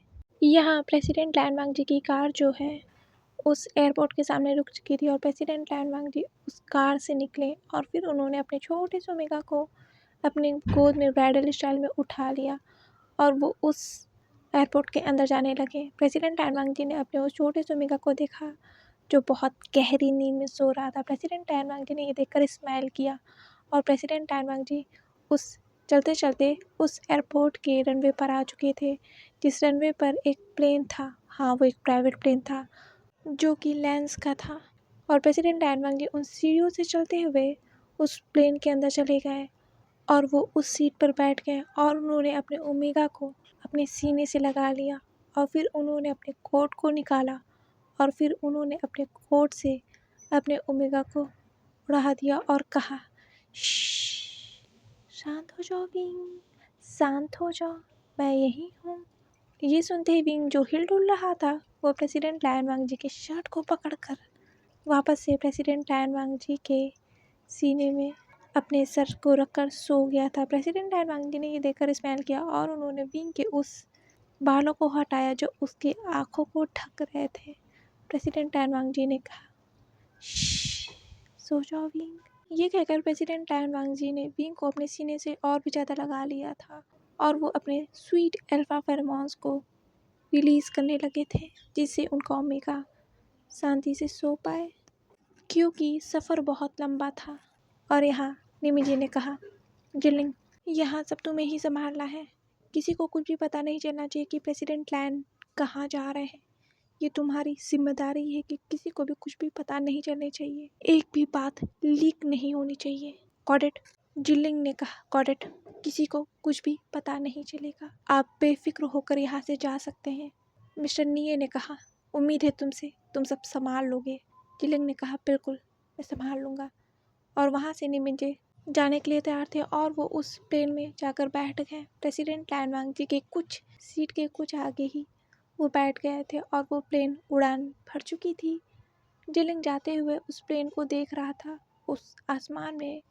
यहाँ प्रेसिडेंट लैन वांग जी की कार जो है उस एयरपोर्ट के सामने रुक चुकी थी और प्रेसिडेंट लैन वांग जी उस कार से निकले और फिर उन्होंने अपने छोटे से ओमेगा को अपने गोद में ब्राइडल स्टाइल में उठा लिया और वो उस एयरपोर्ट के अंदर जाने लगे। प्रेसिडेंट लैन वांग जी ने अपने उस छोटे से ओमेगा को देखा जो बहुत गहरी नींद में सो रहा था। प्रेसिडेंट लैन वांग जी ने ये देखकर स्माइल किया और प्रेसिडेंट लैन वांग जी उस चलते चलते उस एयरपोर्ट के रनवे पर आ चुके थे। जिस रनवे पर एक प्लेन था, हाँ वो एक प्राइवेट प्लेन था जो कि लैंस का था। और प्रेसिडेंट लैन वांग जी उन सीढ़ियों से चलते हुए उस प्लेन के अंदर चले गए और वो उस सीट पर बैठ गए और उन्होंने अपने ओमेगा को अपने सीने से लगा लिया और फिर उन्होंने अपने कोट को निकाला और फिर उन्होंने अपने कोट से अपने ओमेगा को उड़ा दिया और कहा, शांत हो जाओ विंग, शांत हो जाओ, मैं यही हूँ। ये सुनते ही विंग जो हिल डुल रहा था वो प्रेसिडेंट लैन वांग जी के शर्ट को पकड़कर वापस से प्रेसिडेंट लैन वांग जी के सीने में अपने सर को रखकर सो गया था। प्रेसिडेंट लैन वांग जी ने ये देखकर स्माइल किया और उन्होंने विंग के उस बालों को हटाया जो उसके आँखों को ढक रहे थे। प्रेसिडेंट लैन वांग जी ने कहा, सो जाओ विंग। ये कहकर प्रेसिडेंट लैन वांग जी ने विंग को अपने सीने से और भी ज़्यादा लगा लिया था और वो अपने स्वीट अल्फा फेरोमोन्स को रिलीज़ करने लगे थे जिससे उनका ओमेगा शांति से सो पाए क्योंकि सफ़र बहुत लंबा था। और यहाँ निमी जी ने कहा, जिलिंग यहाँ सब तुम्हें ही संभालना है, किसी को कुछ भी पता नहीं चलना चाहिए कि प्रेसिडेंट लैन कहाँ जा रहे हैं। ये तुम्हारी जिम्मेदारी है कि किसी को भी कुछ भी पता नहीं चलनी चाहिए, एक भी बात लीक नहीं होनी चाहिए। Got it? जिलिंग ने कहा, गॉट इट। किसी को कुछ भी पता नहीं चलेगा, आप बेफिक्र होकर यहाँ से जा सकते हैं। मिस्टर निये ने कहा, उम्मीद है तुमसे, तुम सब संभाल लोगे। जिलिंग ने कहा, बिल्कुल मैं संभाल लूँगा। और वहाँ से निमिंजे जाने के लिए तैयार थे और वो उस प्लेन में जाकर बैठ गए। प्रेसिडेंट लैन वांग जी के कुछ सीट के कुछ आगे ही वो बैठ गए थे और वो प्लेन उड़ान भर चुकी थी। जिलिंग जाते हुए उस प्लेन को देख रहा था, उस आसमान में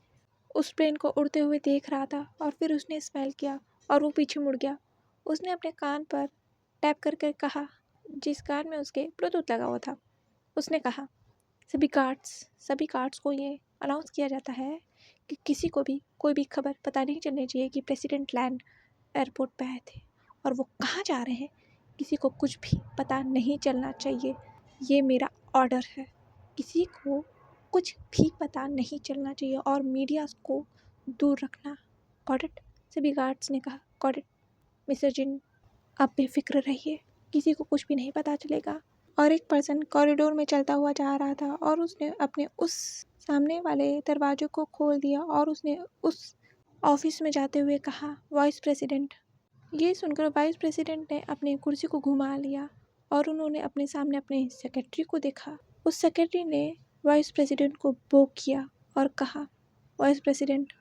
उस प्लेन को उड़ते हुए देख रहा था और फिर उसने स्माइल किया और वो पीछे मुड़ गया। उसने अपने कान पर टैप करके कहा, जिस कान में उसके ब्लूटूथ लगा हुआ था। उसने कहा, सभी गार्ड्स को ये अनाउंस किया जाता है कि किसी को भी कोई भी खबर पता नहीं चलनी चाहिए कि प्रेसिडेंट लैन एयरपोर्ट पे आए थे और वो कहाँ जा रहे हैं, किसी को कुछ भी पता नहीं चलना चाहिए। ये मेरा ऑर्डर है, किसी को कुछ भी पता नहीं चलना चाहिए और मीडिया को दूर रखना। Got it? सभी गार्ड्स ने कहा, गॉट इट मिस्टर जिन, आप बेफिक्र रहिए, किसी को कुछ भी नहीं पता चलेगा। और एक पर्सन कॉरिडोर में चलता हुआ जा रहा था और उसने अपने उस सामने वाले दरवाजे को खोल दिया और उसने उस ऑफिस में जाते हुए कहा, वाइस प्रेसिडेंट। ये सुनकर वाइस प्रेसिडेंट ने अपनी कुर्सी को घुमा लिया और उन्होंने अपने सामने अपने सेक्रेटरी को देखा। उस सेक्रेटरी ने वाइस प्रेसिडेंट को बो किया और कहा, वाइस प्रेसिडेंट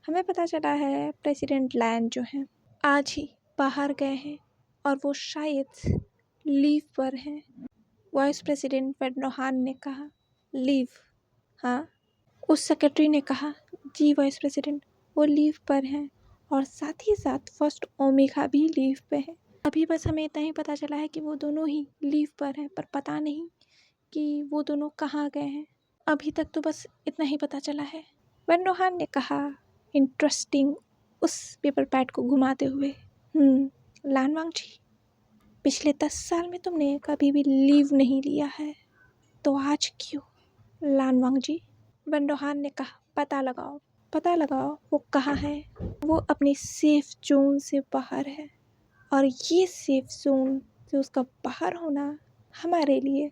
हमें पता चला है प्रेसिडेंट लैन जो हैं आज ही बाहर गए हैं और वो शायद लीव पर हैं। वाइस प्रेसिडेंट वेडनोहान ने कहा लीव। हाँ, उस सेक्रेटरी ने कहा जी वाइस प्रेसिडेंट वो लीव पर हैं और साथ ही साथ फर्स्ट ओमेगा भी लीव पे है। अभी बस हमें इतना ही पता चला है कि वो दोनों ही लीव पर हैं, पर पता नहीं कि वो दोनों कहाँ गए हैं। अभी तक तो बस इतना ही पता चला है। वेडनोहान ने कहा इंटरेस्टिंग उस पेपर पैड को घुमाते हुए। लानवांग जी, पिछले 10 साल में तुमने कभी भी लीव नहीं लिया है, तो आज क्यों? लानवांग जी, वेडनोहान ने कहा पता लगाओ वो कहाँ है। वो अपनी सेफ जोन से बाहर है और ये सेफ जोन से उसका बाहर होना हमारे लिए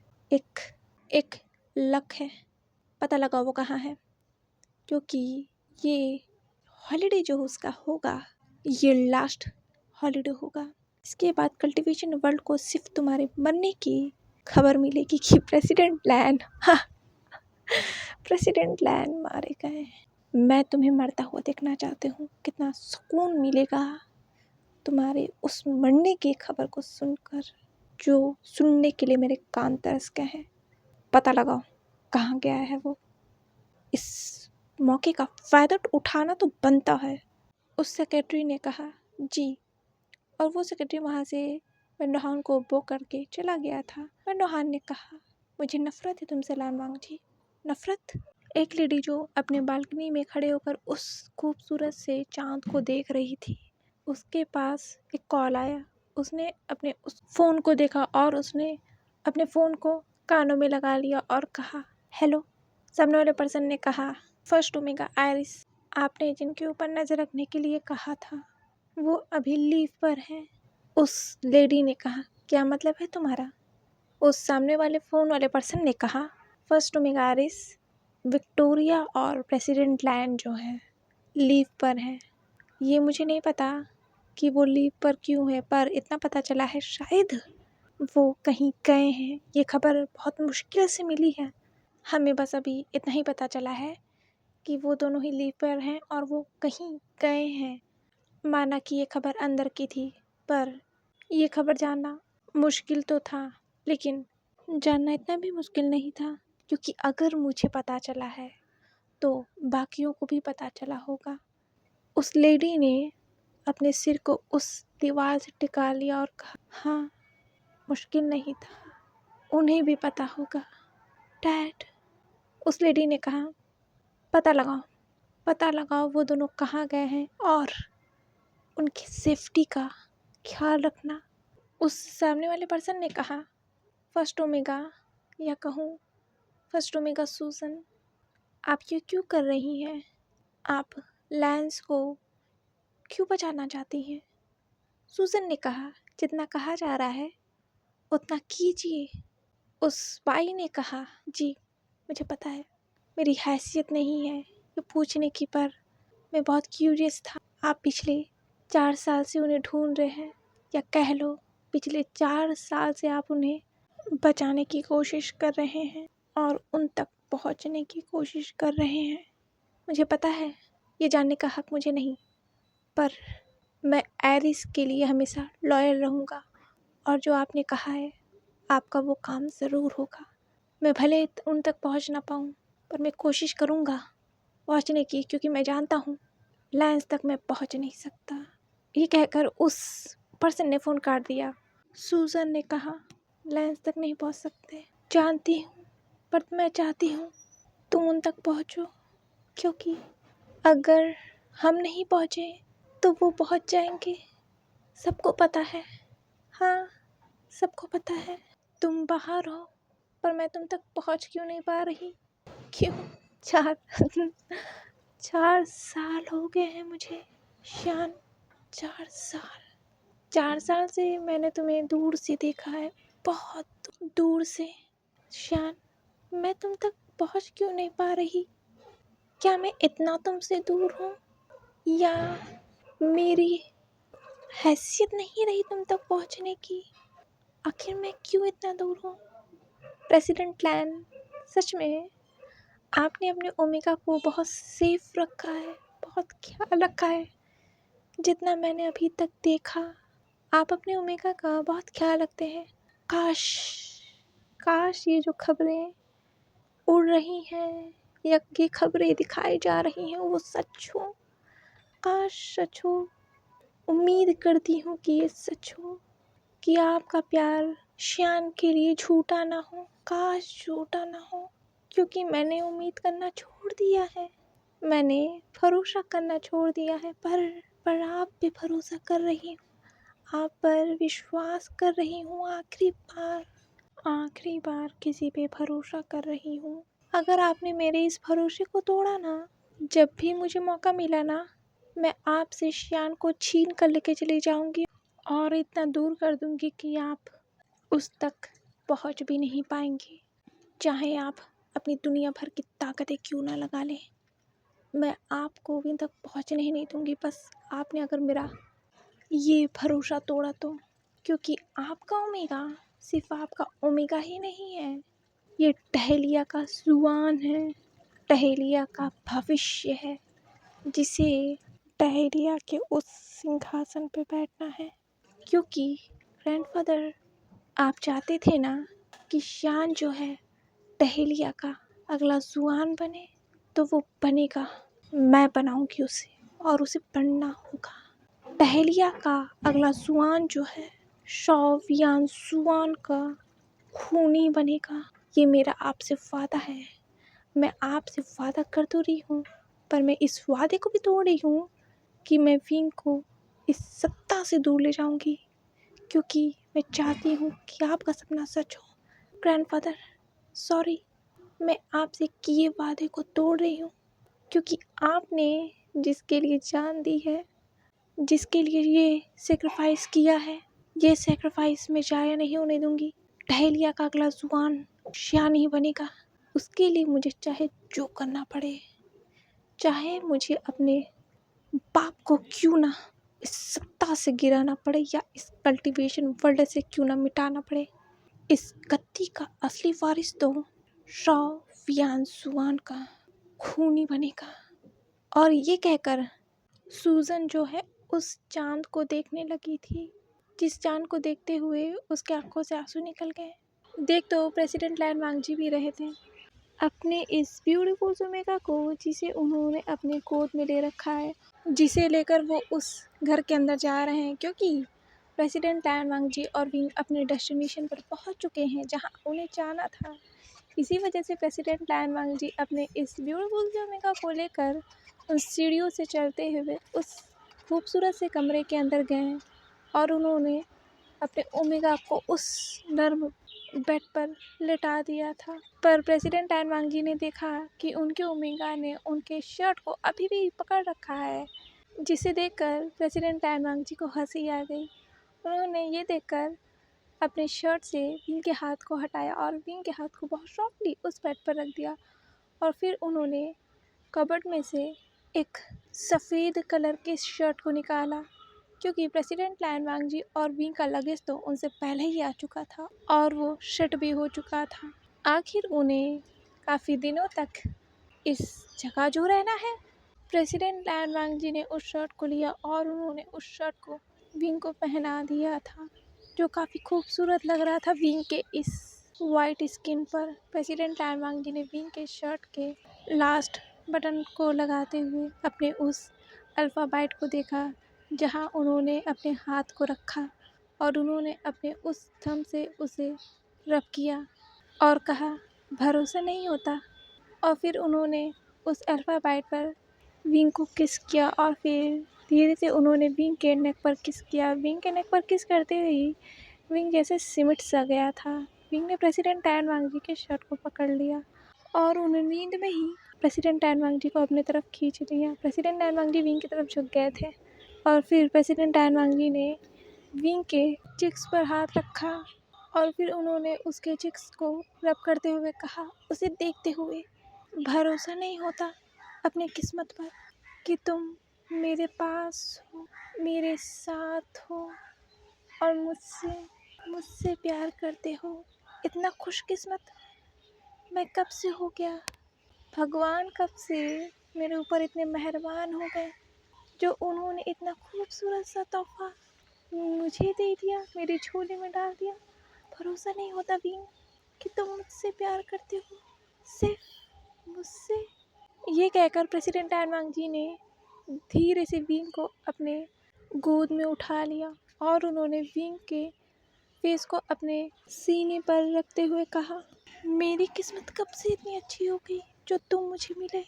एक लक है। पता लगाओ वो कहाँ है, क्योंकि ये हॉलीडे जो उसका होगा ये लास्ट हॉलीडे होगा। इसके बाद कल्टीवेशन वर्ल्ड को सिर्फ तुम्हारे मरने की खबर मिलेगी कि प्रेसिडेंट लैन प्रेसिडेंट लैन मारे गए। मैं तुम्हें मरता हुआ देखना चाहती हूँ। कितना सुकून मिलेगा तुम्हारे उस मरने की खबर को सुनकर, जो सुनने के लिए मेरे कान तरस गए हैं। पता लगाओ कहाँ गया है वो। इस मौके का फ़ायदा उठाना तो बनता है। उस सेक्रेटरी ने कहा जी, और वो सेक्रेटरी वहाँ से वेडनोहान को बो करके चला गया था। वेडनोहान ने कहा मुझे नफ़रत है तुमसे लानवांग जी। नफ़रत? एक लेडी जो अपने बालकनी में खड़े होकर उस खूबसूरत से चाँद को देख रही थी, उसके पास एक कॉल आया। उसने अपने उस फ़ोन को देखा और उसने अपने फ़ोन को कानों में लगा लिया और कहा हेलो। सामने वाले पर्सन ने कहा फर्स्ट ओमेगा आयरिस, आपने जिनके ऊपर नज़र रखने के लिए कहा था वो अभी लीव पर हैं। उस लेडी ने कहा क्या मतलब है तुम्हारा? उस सामने वाले फ़ोन वाले पर्सन ने कहा फर्स्ट ओमेगा आयरिस, विक्टोरिया और प्रेसिडेंट लैन जो है लीव पर हैं। ये मुझे नहीं पता कि वो लीव पर क्यों है, पर इतना पता चला है शायद वो कहीं गए हैं। ये खबर बहुत मुश्किल से मिली है। हमें बस अभी इतना ही पता चला है कि वो दोनों ही लीव पर हैं और वो कहीं गए हैं। माना कि ये खबर अंदर की थी, पर ये खबर जानना मुश्किल तो था, लेकिन जानना इतना भी मुश्किल नहीं था, क्योंकि अगर मुझे पता चला है तो बाकियों को भी पता चला होगा। उस लेडी ने अपने सिर को उस दीवार से टिका लिया और कहा हाँ, मुश्किल नहीं था, उन्हें भी पता होगा डैड। उस लेडी ने कहा पता लगाओ वो दोनों कहाँ गए हैं और उनकी सेफ्टी का ख्याल रखना। उस सामने वाले पर्सन ने कहा फर्स्ट ओमेगा, या कहूँ फर्स्ट ओमेगा सूजन, आप ये क्यों कर रही हैं? आप लैंस को क्यों बचाना चाहती हैं? सूजन ने कहा जितना कहा जा रहा है उतना कीजिए। उस बाई ने कहा जी मुझे पता है, मेरी हैसियत नहीं है ये पूछने की, पर मैं बहुत क्यूरियस था। आप पिछले 4 साल से उन्हें ढूंढ रहे हैं, या कह लो पिछले 4 साल से आप उन्हें बचाने की कोशिश कर रहे हैं और उन तक पहुंचने की कोशिश कर रहे हैं। मुझे पता है ये जानने का हक मुझे नहीं, पर मैं एरिस के लिए हमेशा लॉयल रहूँगा और जो आपने कहा है आपका वो काम ज़रूर होगा। मैं भले उन तक पहुंच ना पाऊँ, पर मैं कोशिश करूँगा पहुंचने की, क्योंकि मैं जानता हूँ लैंस तक मैं पहुंच नहीं सकता। ये कहकर उस पर्सन ने फ़ोन काट दिया। सूजन ने कहा लैंस तक नहीं पहुंच सकते, जानती हूँ, पर मैं चाहती हूँ तुम उन तक पहुँचो, क्योंकि अगर हम नहीं पहुँचे तो वो पहुँच जाएंगे। सबको पता है, हाँ सबको पता है तुम बाहर हो, पर मैं तुम तक पहुँच क्यों नहीं पा रही? क्यों? 4 साल हो गए हैं मुझे शान, 4 साल से मैंने तुम्हें दूर से देखा है, बहुत दूर से। शान, मैं तुम तक पहुँच क्यों नहीं पा रही? क्या मैं इतना तुमसे दूर हूँ, या मेरी हैसियत नहीं रही तुम तक पहुँचने की? आखिर मैं क्यों इतना दूर हूँ? प्रेसिडेंट लैन, सच में आपने अपने ओमेगा को बहुत सेफ रखा है, बहुत ख्याल रखा है। जितना मैंने अभी तक देखा, आप अपने ओमेगा का बहुत ख्याल रखते हैं। काश काश ये जो खबरें उड़ रही हैं या ये खबरें दिखाई जा रही हैं वो सच हो। काश सच हो। उम्मीद करती हूँ कि ये सच हो, कि आपका प्यार श्यान के लिए झूठा ना हो। काश झूठा ना हो, क्योंकि मैंने उम्मीद करना छोड़ दिया है, मैंने भरोसा करना छोड़ दिया है। पर आप पे भरोसा कर रही हूँ, आप पर विश्वास कर रही हूँ। आखिरी बार किसी पे भरोसा कर रही हूँ। अगर आपने मेरे इस भरोसे को तोड़ा ना, जब भी मुझे मौका मिला ना, मैं आपसे श्यान को छीन कर लेके चली जाऊंगी और इतना दूर कर दूंगी कि आप उस तक पहुंच भी नहीं पाएंगे। चाहे आप अपनी दुनिया भर की ताकतें क्यों ना लगा लें, मैं आपको वहीं तक पहुंचने ही नहीं दूंगी। बस आपने अगर मेरा ये भरोसा तोड़ा तो, क्योंकि आपका ओमेगा सिर्फ आपका ओमेगा ही नहीं है, ये टहलिया का जुआन है, टहलिया का भविष्य है, जिसे टहलिया के उस सिंहासन पे बैठना है। क्योंकि ग्रैंडफादर, आप चाहते थे ना कि श्यान जो है टहलिया का अगला जुआन बने, तो वो बनेगा। मैं बनाऊंगी उसे और उसे बनना होगा। टहलिया का अगला जुआन जो है शौवियान जुआन का खूनी बनेगा। ये मेरा आपसे वादा है। मैं आपसे वादा कर तो रही हूँ, पर मैं इस वादे को भी तोड़ रही हूँ कि मैं विंग को इस सत्ता से दूर ले जाऊंगी, क्योंकि मैं चाहती हूँ कि आपका सपना सच हो। ग्रैंडफादर सॉरी, मैं आपसे किए वादे को तोड़ रही हूँ, क्योंकि आपने जिसके लिए जान दी है, जिसके लिए ये सेक्रीफाइस किया है, ये सेक्रीफाइस मैं जाया नहीं होने दूंगी। टहलिया का अगला जुबान श्यान ही बनेगा। उसके लिए मुझे चाहे जो करना पड़े, चाहे मुझे अपने बाप को क्यों ना इस सत्ता से गिराना पड़े, या इस कल्टीवेशन वर्ल्ड से क्यों ना मिटाना पड़े, इस गद्दी का असली वारिस तो शौवियान जुआन का खूनी बनेगा। और ये कहकर सूजन जो है उस चांद को देखने लगी थी, जिस चांद को देखते हुए उसके आंखों से आंसू निकल गए। देख तो प्रेसिडेंट लैन वांगजी भी रहे थे, अपने इस ब्यूटीफुल ओमेगा को, जिसे उन्होंने अपने गोद में ले रखा है, जिसे लेकर वो उस घर के अंदर जा रहे हैं, क्योंकि प्रेसिडेंट लैन वांगजी और विंग अपने डेस्टिनेशन पर पहुंच चुके हैं जहां उन्हें जाना था। इसी वजह से प्रेसिडेंट लैन वांगजी अपने इस ब्यूटीफुल ओमेगा को लेकर उन सीढ़ियों से चलते हुए उस खूबसूरत से कमरे के अंदर गए और उन्होंने अपने ओमेगा को उस नर्म बेड पर लेटा दिया था। पर प्रेसिडेंट टैन वांगी ने देखा कि उनके ओमेगा ने उनके शर्ट को अभी भी पकड़ रखा है, जिसे देखकर प्रेसिडेंट टैन वांगजी को हंसी आ गई। उन्होंने ये देखकर अपने शर्ट से विंग के हाथ को हटाया और विंग के हाथ को बहुत सॉफ्टली उस बेड पर रख दिया, और फिर उन्होंने कबर्ड में से एक सफ़ेद कलर के शर्ट को निकाला, क्योंकि प्रेसिडेंट लैन वांगजी और विंग का लगेज तो उनसे पहले ही आ चुका था और वो शिट भी हो चुका था। आखिर उन्हें काफ़ी दिनों तक इस जगह जो रहना है। प्रेसिडेंट लैन वांगजी ने उस शर्ट को लिया और उन्होंने उस शर्ट को विंग को पहना दिया था, जो काफ़ी खूबसूरत लग रहा था विंग के इस वाइट स्किन पर। प्रेसिडेंट लैन वांगजी ने विंग के शर्ट के लास्ट बटन को लगाते हुए अपने उस अल्फ़ाबाइट को देखा, जहां उन्होंने अपने हाथ को रखा और उन्होंने अपने उस थंब से उसे रब किया और कहा भरोसा नहीं होता। और फिर उन्होंने उस अल्फ़ाबाइट पर विंग को किस किया और फिर धीरे से उन्होंने विंग के नेक पर किस किया। विंग के नेक पर किस करते हुए विंग जैसे सिमट सा गया था। विंग ने प्रेसिडेंट टैन वांगजी के शर्ट को पकड़ लिया और उन्हें नींद में ही प्रेसिडेंट टैन वांगजी को अपनी तरफ खींच लिया। प्रेसिडेंट टैन वांगजी विंग की तरफ झुक गए थे और फिर प्रेसिडेंट टैन वांगजी ने विंग के चिक्स पर हाथ रखा और फिर उन्होंने उसके चिक्स को रब करते हुए कहा, उसे देखते हुए, भरोसा नहीं होता अपनी किस्मत पर कि तुम मेरे पास हो, मेरे साथ हो और मुझसे प्यार करते हो। इतना खुशकिस्मत मैं कब से हो गया, भगवान कब से मेरे ऊपर इतने मेहरबान हो गए, जो उन्होंने इतना खूबसूरत सा तोहफ़ा मुझे दे दिया, मेरे झोले में डाल दिया। भरोसा नहीं होता विंग कि तुम मुझसे प्यार करते हो, सिर्फ मुझसे। ये कहकर प्रेसिडेंट टैनवांग जी ने धीरे से विंग को अपने गोद में उठा लिया और उन्होंने विंग के फेस को अपने सीने पर रखते हुए कहा, मेरी किस्मत कब से इतनी अच्छी हो गई जो तुम मुझे मिले।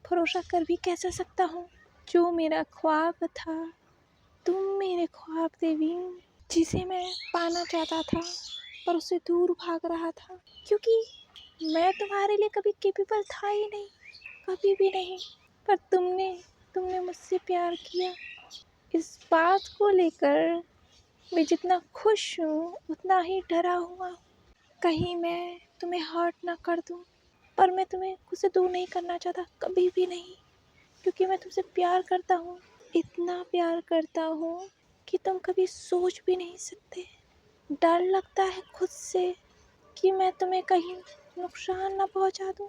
भरोसा कर भी कैसे सकता हूँ, जो मेरा ख्वाब था तुम मेरे ख्वाब थे विंग, जिसे मैं पाना चाहता था पर उससे दूर भाग रहा था, क्योंकि मैं तुम्हारे लिए कभी कैपेबल था ही नहीं, कभी भी नहीं। पर तुमने मुझसे प्यार किया। इस बात को लेकर मैं जितना खुश हूँ उतना ही डरा हुआ हूँ, कहीं मैं तुम्हें हर्ट ना कर दूँ। पर मैं तुम्हें खुद से दूर नहीं करना चाहता, कभी भी नहीं, क्योंकि मैं तुमसे प्यार करता हूँ, इतना प्यार करता हूँ कि तुम कभी सोच भी नहीं सकते। डर लगता है खुद से कि मैं तुम्हें कहीं नुकसान ना पहुँचा दूँ।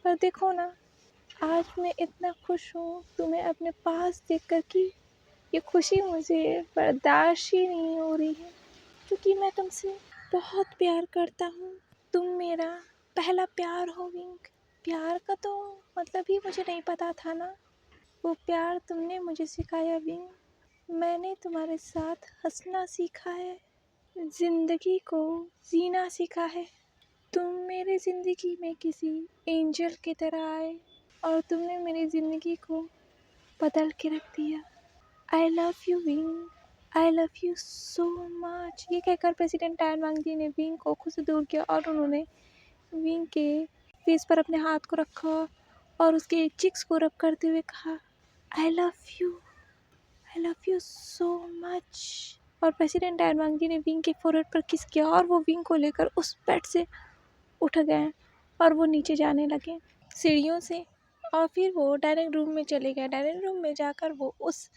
पर देखो ना, आज मैं इतना खुश हूँ तुम्हें अपने पास देखकर कि ये खुशी मुझे बर्दाश्त ही नहीं हो रही है, क्योंकि मैं तुमसे बहुत प्यार करता हूँ। तुम मेरा पहला प्यार हो विंग। प्यार का तो मतलब ही मुझे नहीं पता था ना, वो प्यार तुमने मुझे सिखाया विंग। मैंने तुम्हारे साथ हंसना सीखा है, ज़िंदगी को जीना सीखा है। तुम मेरी ज़िंदगी में किसी एंजल की तरह आए और तुमने मेरी ज़िंदगी को बदल के रख दिया। I love you wing, I love you so much. ये कहकर प्रेसिडेंट टैनवांग जी ने विंग को खुद से दूर किया और उन्होंने विंग के फेस पर अपने हाथ को रखा और उसके चिक्स को रब करते हुए कहा, I love you so much. और प्रेसिडेंट टैनवांग जी ने विंग के फोरहेड पर किस किया और वो विंग को लेकर उस बेड से उठ गए और वो नीचे जाने लगे सीढ़ियों से। और फिर वो डाइनिंग रूम में चले गए। डाइनिंग रूम में जाकर वो उस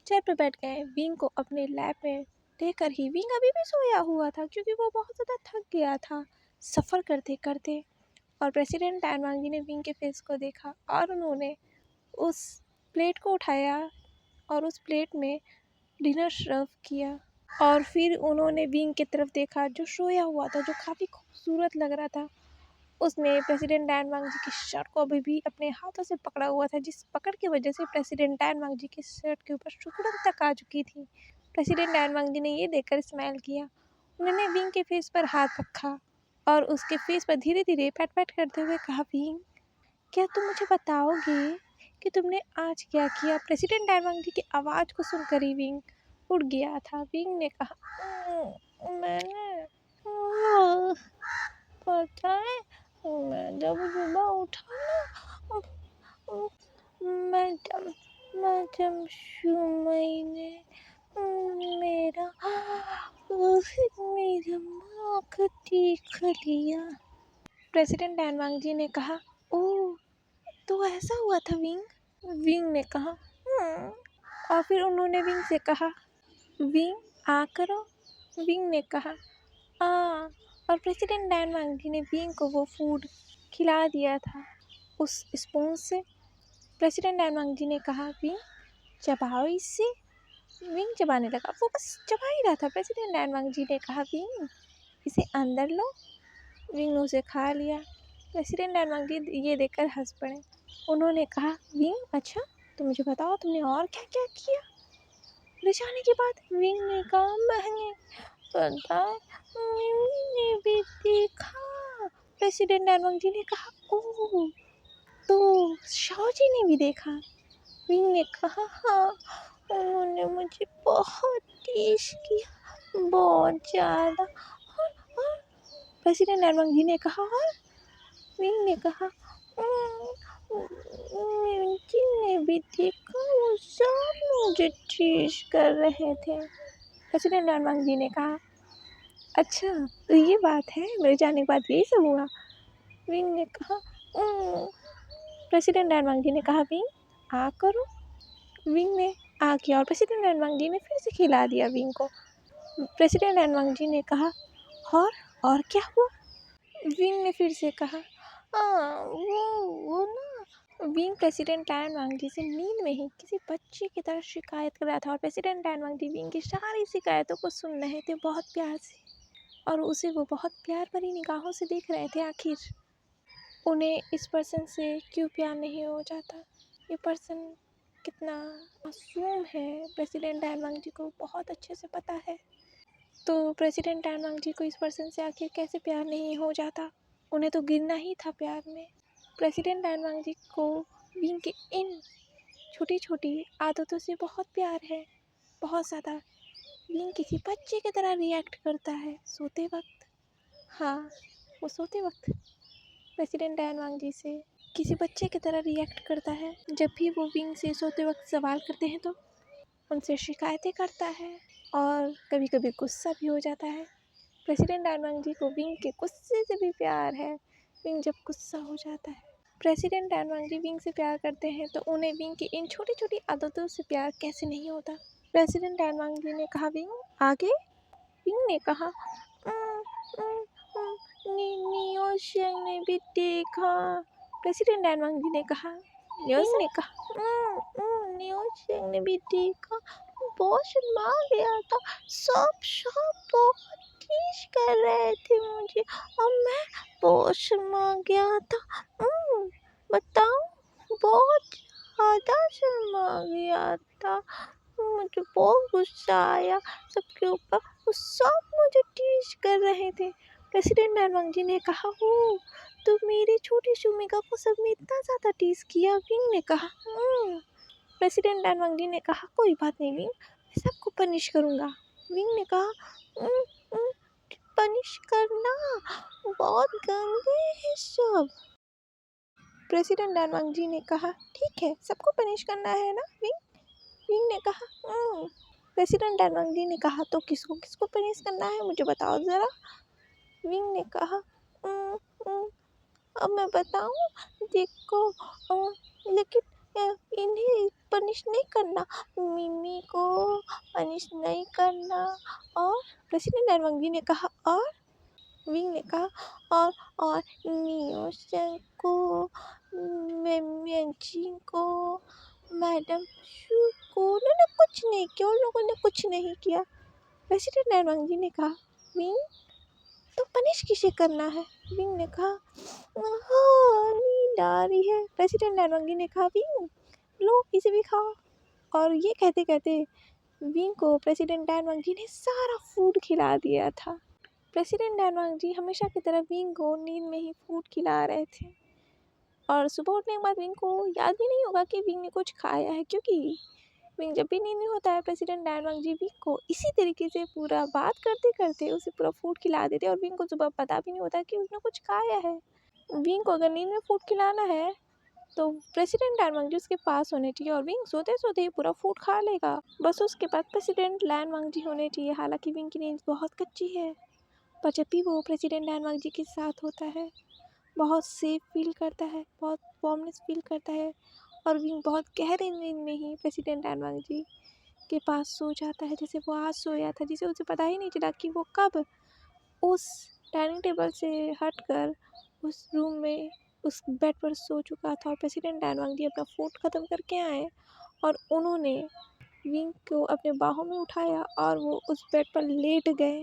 चेयर पर बैठ गए, विंग को अपने लैप में लेकर ही। विंग अभी भी सोया हुआ था क्योंकि वो बहुत ज़्यादा थक गया था सफ़र करते करते। और प्रेसिडेंट टैनवांग जी ने विंग के फेस को देखा और उन्होंने उस प्लेट को उठाया और उस प्लेट में डिनर सर्व किया। और फिर उन्होंने विंग की तरफ देखा जो सोया हुआ था, जो काफ़ी खूबसूरत लग रहा था। उसने प्रेसिडेंट टैनवांग जी की शर्ट को अभी भी अपने हाथों से पकड़ा हुआ था, जिस पकड़ की वजह से प्रेसिडेंट टैनवांग जी की शर्ट के ऊपर सिकुड़न तक आ चुकी थी। प्रेसिडेंट टैनवांग जी ने ये देखकर स्माइल किया। उन्होंने विंग के फेस पर हाथ रखा और उसके फेस पर धीरे धीरे पैट पैट करते हुए कहा, विंग क्या तुम मुझे बताओगे कि तुमने आज क्या किया। प्रेसिडेंट टैनवांग जी की आवाज़ को सुनकर ही विंग उठ गया था। विंग ने कहा, मैंने पता है, मैं जब सुबह उठा ना, मैडम मैडम सुमई ने मेरा मेरा नाक देख लिया। प्रेसिडेंट टैनवांग जी ने कहा, ओह तो ऐसा हुआ था विंग। विंग ने कहा, और फिर उन्होंने विंग से कहा, विंग आ करो। विंग ने कहा, आ। और प्रेसिडेंट टैनवांग जी ने विंग को वो फूड खिला दिया था उस स्पून से। प्रेसिडेंट टैनवांग जी ने कहा, विंग चबाओ इससे। विंग चबाने लगा, वो बस चबा ही रहा था। प्रेसिडेंट टैनवांग जी ने कहा, विंग इसे अंदर लो। विंग ने उसे खा लिया। प्रेसिडेंट टैनवांग जी ये देखकर हंस पड़े। उन्होंने कहा, विंग अच्छा तो मुझे बताओ तुमने और क्या क्या किया। ले जाने के बाद विंग ने कहा, मैंने पता मैंने भी देखा। प्रेसिडेंट टैनवांग जी ने कहा, ओह तो शाओ जी ने भी देखा। विंग ने कहा, हाँ उन्होंने मुझे बहुत टीज किया, बहुत ज़्यादा। और प्रेसिडेंट टैनवांग जी ने कहा, और विंग ने कहा, मिर्ची ने भी देखा, वो सब मुझे टीज कर रहे थे। प्रेसिडेंट टैनवांग जी ने कहा, अच्छा तो ये बात है, मेरे जाने के बाद यही सब हुआ। विंग ने कहा, प्रेसिडेंट टैनवांग जी ने कहा, विंग आ करो। विंग ने आ किया और प्रेसिडेंट टैनवांग जी ने फिर से खिला दिया विंग को। प्रेसिडेंट टैनवांग जी ने कहा, और क्या हुआ। विंग ने फिर से कहा, वो ना विंग प्रेसिडेंट टैन वांग से नींद में ही किसी बच्चे की तरह शिकायत कर रहा था और प्रेसिडेंट टैन वांग विंग की सारी शिकायतों को सुन रहे थे बहुत प्यार से, और उसे वो बहुत प्यार भरी निगाहों से देख रहे थे। आखिर उन्हें इस पर्सन से क्यों प्यार नहीं हो जाता, ये पर्सन कितना मासूम है, प्रेसिडेंट टैन वांग को बहुत अच्छे से पता है। तो प्रेसिडेंट टैन वांग को इस पर्सन से आखिर कैसे प्यार नहीं हो जाता, उन्हें तो गिरना ही था प्यार में। प्रेसिडेंट टैन वांग को विंग की इन छोटी छोटी आदतों से बहुत प्यार है, बहुत ज़्यादा। विंग किसी बच्चे की तरह रिएक्ट करता है सोते वक्त। हाँ, वो सोते वक्त प्रेसिडेंट टैन वांग से किसी बच्चे की तरह रिएक्ट करता है। जब भी वो विंग से सोते वक्त सवाल करते हैं तो उनसे शिकायतें करता है और कभी कभी गुस्सा भी हो जाता है। प्रेसिडेंट टैन वांग को विंग के गुस्से से भी प्यार है। विंग जब गुस्सा हो जाता है, प्रेसिडेंट टैन वांग विंग से प्यार करते हैं तो उन्हें विंग की इन छोटी छोटी आदतों से प्यार कैसे नहीं होता। प्रेसिडेंट टैन वांग ने कहा विंग आगे। विंग ने कहा नियोशियंग ने भी देखा। प्रेसिडेंट टैन वांग ने कहा विंग ने कहा नियोशियंग ने भी देखा, बहुत शर्मा गया था, सब बहुत टीज कर रहे थे मुझे और मैं बहुत शर्मा गया था। बताओ, बहुत ज़्यादा शर्मा गया था, मुझे बहुत गुस्सा आया सबके ऊपर, वो सब मुझे टीज कर रहे थे। प्रेसिडेंट टैन वांग ने कहा हो, तो मेरी छोटी शुमिका को सबने इतना ज़्यादा टीज किया। विंग ने कहा प्रेसिडेंट टैन वांग ने कहा कोई बात नहीं विंग, मैं सबको पनिश करूँगा। विंग ने कहा पनिश करना, बहुत गंदे हैं सब। प्रेसिडेंट टैन वांग ने कहा ठीक है, सबको पनिश करना है ना विंग। विंग ने कहा प्रेसिडेंट टैन वांग ने कहा तो किसको किसको पनिश करना है मुझे बताओ ज़रा। विंग ने कहा अब मैं बताऊँ, देखो लेकिन इन्हें पनिश नहीं करना, मिमी को पनिश नहीं करना। और प्रेसिडेंट टैन वांग ने कहा और विंग ने कहा और नियोशन को, मेमजी को, मैडम शू को, उन्होंने कुछ नहीं किया, उन लोगों ने कुछ नहीं किया। प्रेसिडेंट टैन वांग ने कहा विंग तो पनिश किसे करना है। विंग ने कहा नींद आ रही है। प्रेसिडेंट टैन वांग ने कहा विंग लो इसे भी खाओ। और ये कहते कहते विंग को प्रेसिडेंट टैन वांग ने सारा फूड खिला दिया था। प्रेसिडेंट टैन वांग हमेशा की तरह विंग को नींद में ही फूड खिला रहे थे और सुबह उठने के बाद विंग को याद भी नहीं होगा कि विंग ने कुछ खाया है, क्योंकि विंग जब भी नींद में होता है प्रेसिडेंट टैन वांग विंग को इसी तरीके से पूरा बात करते करते उसे पूरा फूड खिला देते और विंग को सुबह पता भी नहीं होता कि उसने कुछ खाया है। विंग को अगर नींद में फूड खिलाना है तो प्रेसिडेंट टैन वांग उसके पास होने चाहिए और विंग सोते सोते ही पूरा फूड खा लेगा। बस उसके बाद प्रेसिडेंट टैन वांग होने चाहिए। हालांकि विंग की नींद बहुत कच्ची है, पर जब भी वो प्रेसिडेंट टैन वांग के साथ होता है बहुत सेफ फील करता है, बहुत वार्मनेस फील करता है और विंग बहुत गहरी नींद में ही प्रेसिडेंट टैन वांग के पास सो जाता है, जैसे वो आज सोया था, जिसे उसे पता ही नहीं चला कि वो कब उस डाइनिंग टेबल से हटकर उस रूम में उस बेड पर सो चुका था। और प्रेसिडेंट टैन वांग अपना फूड ख़त्म करके आए और उन्होंने विंग को अपने बाहों में उठाया और वो उस बेड पर लेट गए,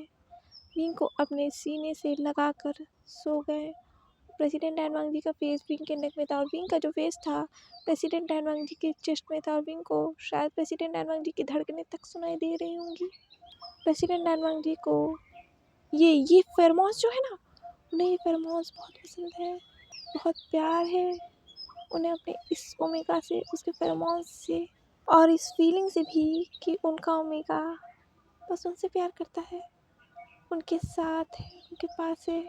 विंग को अपने सीने से लगाकर सो गए। प्रेसिडेंट टैन वांग का फेस विंग के नेक में था और विंग का जो फेस था प्रेसिडेंट टैन वांग के चेस्ट में था और विंग को शायद प्रेसिडेंट टैन वांग की धड़कनें तक सुनाई दे रही होंगी। प्रेसिडेंट टैन वांग को ये फेरोमोन्स जो है ना, उन्हें ये फेरोमोन्स बहुत पसंद है, बहुत प्यार है उन्हें अपने इस ओमेगा से, उसके फेरोमोन्स से और इस फीलिंग से भी कि उनका ओमेगा बस उनसे प्यार करता है, उनके साथ है, उनके पास है।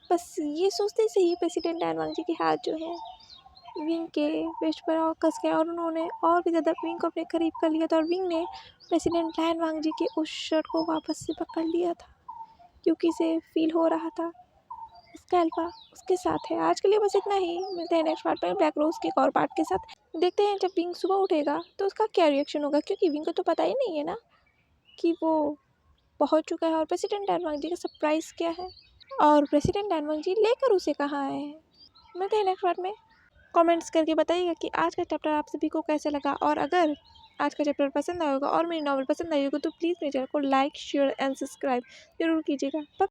बस ये सोचते से ही प्रेसिडेंट टैन वांग के हाथ जो है विंग के वेस्ट पर और कस गया और उन्होंने और भी ज़्यादा विंग को अपने करीब कर लिया था और विंग ने प्रेसिडेंट टैन वांग के उस शर्ट को वापस से पकड़ लिया था, क्योंकि इसे फील हो रहा था उसका अल्फा उसके साथ है। आज के लिए बस इतना ही, मिलते हैं नेक्स्ट पार्ट में ब्लैक रोज के एक और पार्ट के साथ। देखते हैं जब विंग सुबह उठेगा तो उसका क्या रिएक्शन होगा, क्योंकि विंग को तो पता ही नहीं है ना कि वो पहुंच चुका है और प्रेसिडेंट टैन वांग का सरप्राइज़ क्या है और प्रेसिडेंट टैन वांग लेकर उसे कहाँ आए हैं। मिलते हैं नेक्स्ट पार्ट में। कमेंट्स करके बताइएगा कि आज का चैप्टर आप सभी को कैसा लगा। और अगर आज का चैप्टर पसंद आया होगा और मेरी नॉवल पसंद आई होगी तो प्लीज़ मेरे चैनल को लाइक शेयर एंड सब्सक्राइब जरूर कीजिएगा।